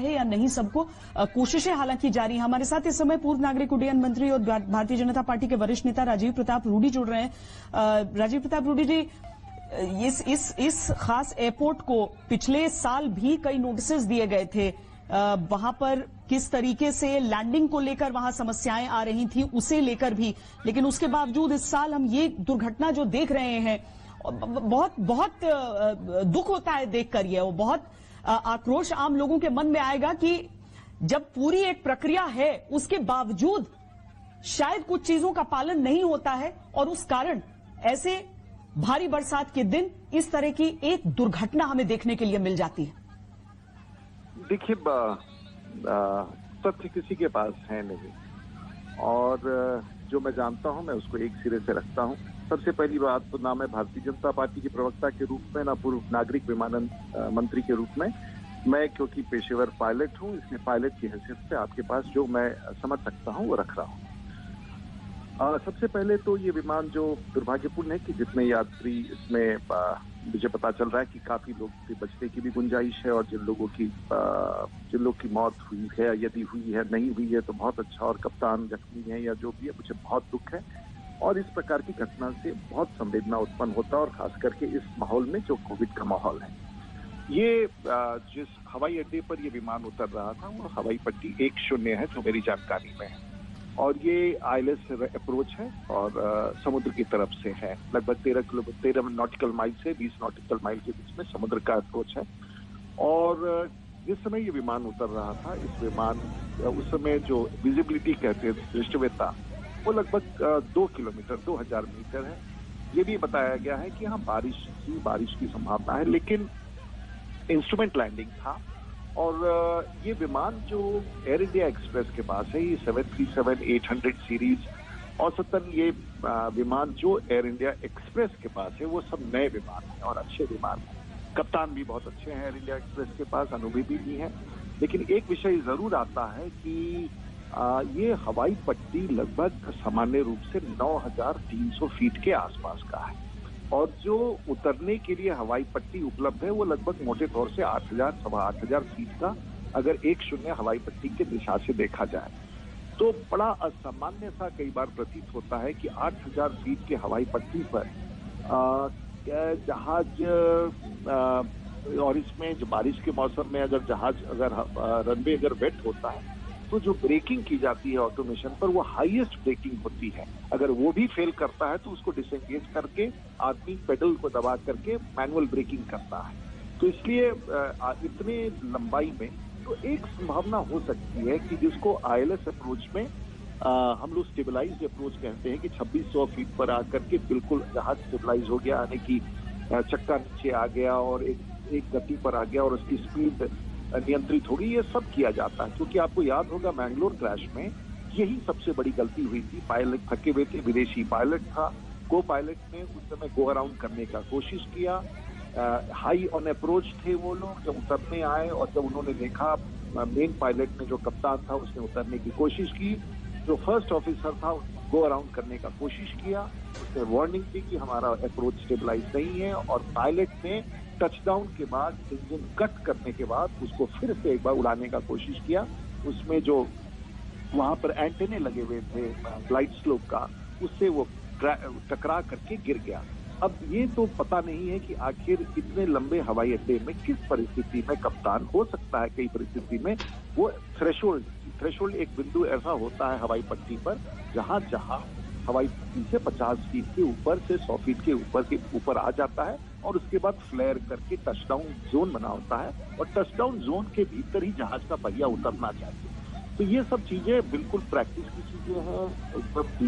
है या नहीं सबको। कोशिशें हालांकि जारी हैं। हमारे साथ इस समय पूर्व नागरिक उड्डयन मंत्री और भारतीय जनता पार्टी के वरिष्ठ नेता राजीव प्रताप रूडी जुड़ रहे हैं। राजीव प्रताप रूडी जी, इस खास एयरपोर्ट को पिछले साल भी कई नोटिसेस दिए गए थे। वहां पर किस तरीके से लैंडिंग को लेकर वहां समस्याएं आ रही थी उसे लेकर भी, लेकिन उसके बावजूद इस साल हम ये दुर्घटना जो देख रहे हैं, बहुत बहुत दुख होता है देखकर। ये वो बहुत आक्रोश आम लोगों के मन में आएगा कि जब पूरी एक प्रक्रिया है उसके बावजूद शायद कुछ चीजों का पालन नहीं होता है और उस कारण ऐसे भारी बरसात के दिन इस तरह की एक दुर्घटना हमें देखने के लिए मिल जाती है। देखिए, तथ्य किसी के पास है नहीं और जो मैं जानता हूं मैं उसको एक सिरे से रखता हूं। सबसे पहली बात तो ना मैं भारतीय जनता पार्टी के प्रवक्ता के रूप में, ना पूर्व नागरिक विमानन मंत्री के रूप में, मैं क्योंकि पेशेवर पायलट हूं, इसलिए पायलट की हैसियत से आपके पास जो मैं समझ सकता हूं वो रख रहा हूं। सबसे पहले तो ये विमान जो दुर्भाग्यपूर्ण है कि जितने यात्री इसमें, मुझे पता चल रहा है कि काफी लोग के बचने की भी गुंजाइश है और जिन लोग की मौत हुई है, यदि हुई है नहीं हुई है तो बहुत अच्छा, और कप्तान जख्मी है या जो भी है, मुझे बहुत दुख है। और इस प्रकार की घटना से बहुत संवेदना उत्पन्न होता है और खास करके इस माहौल में जो कोविड का माहौल है। ये जिस हवाई अड्डे पर ये विमान उतर रहा था वो हवाई पट्टी 10 है जो मेरी जानकारी में है, और ये ILS अप्रोच है और समुद्र की तरफ से है। लगभग 13 नॉटिकल माइल से 20 नॉटिकल माइल के बीच में समुद्र का अप्रोच है। और जिस समय ये विमान उतर रहा था, इस विमान उस समय जो विजिबिलिटी कहते हैं, दृश्यता, वो लगभग 2 किलोमीटर 2000 मीटर है। ये भी बताया गया है कि हाँ बारिश की संभावना है, लेकिन इंस्ट्रूमेंट लैंडिंग था। और ये विमान जो एयर इंडिया एक्सप्रेस के पास है, ये 737-800 सीरीज, औसतन ये विमान जो एयर इंडिया एक्सप्रेस के पास है वो सब नए विमान हैं और अच्छे विमान हैं। कप्तान भी बहुत अच्छे हैं एयर इंडिया एक्सप्रेस के पास, अनुभवी भी हैं। लेकिन एक विषय जरूर आता है कि ये हवाई पट्टी लगभग सामान्य रूप से 9300 फीट के आसपास का है और जो उतरने के लिए हवाई पट्टी उपलब्ध है वो लगभग मोटे तौर से 8000-8,500 फीट का, अगर 10 हवाई पट्टी के दिशा से देखा जाए तो बड़ा असामान्य सा कई बार प्रतीत होता है कि 8000 फीट के हवाई पट्टी पर जहाज, और इसमें जो बारिश के मौसम में अगर रनवे अगर वेट होता है तो जो ब्रेकिंग की जाती है ऑटोमेशन पर, वो हाईएस्ट ब्रेकिंग होती है। अगर वो भी फेल करता है तो उसको डिसएंगेज करके आदमी पेडल को दबा करके मैनुअल ब्रेकिंग करता है। तो इसलिए इतने लंबाई में तो एक संभावना हो सकती है कि जिसको ILS अप्रोच में हम लोग स्टेबलाइज्ड अप्रोच कहते हैं कि 2600 फीट पर आकर के बिल्कुल जहाज स्टेबलाइज हो गया, यानी कि चक्का नीचे आ गया और एक गति पर आ गया और उसकी स्पीड नियंत्रित होगी। ये सब किया जाता है क्योंकि आपको याद होगा मैंगलोर क्रैश में यही सबसे बड़ी गलती हुई थी। पायलट थके हुए थे, विदेशी पायलट था, को पायलट ने उस समय गो अराउंड करने का कोशिश किया। हाई ऑन अप्रोच थे वो लोग, जब उतरने आए और जब उन्होंने देखा, मेन पायलट ने, जो कप्तान था, उसने उतरने की कोशिश की। जो फर्स्ट ऑफिसर था उसने गो अराउंड करने का कोशिश किया, उसने वार्निंग दी कि हमारा अप्रोच स्टेबलाइज नहीं है, और पायलट ने टचडाउन के बाद इंजन कट करने के बाद उसको फिर से एक बार उड़ाने का कोशिश किया। उसमें जो वहां पर एंटेने लगे हुए थे फ्लाइट स्लोप का, उससे वो टकरा करके गिर गया। अब ये तो पता नहीं है कि आखिर इतने लंबे हवाई अड्डे में किस परिस्थिति में कप्तान हो सकता है। कई परिस्थिति में वो थ्रेशोल्ड एक बिंदु ऐसा होता है हवाई पट्टी पर जहां हवाई पट्टी से 50 फीट के ऊपर से 100 फीट के ऊपर आ जाता है और उसके बाद फ्लेयर करके टचडाउन जोन बना होता है और टचडाउन जोन के भीतर ही जहाज का पहिया उतरना चाहिए। तो ये सब चीजें बिल्कुल प्रैक्टिस की चीजें हैं।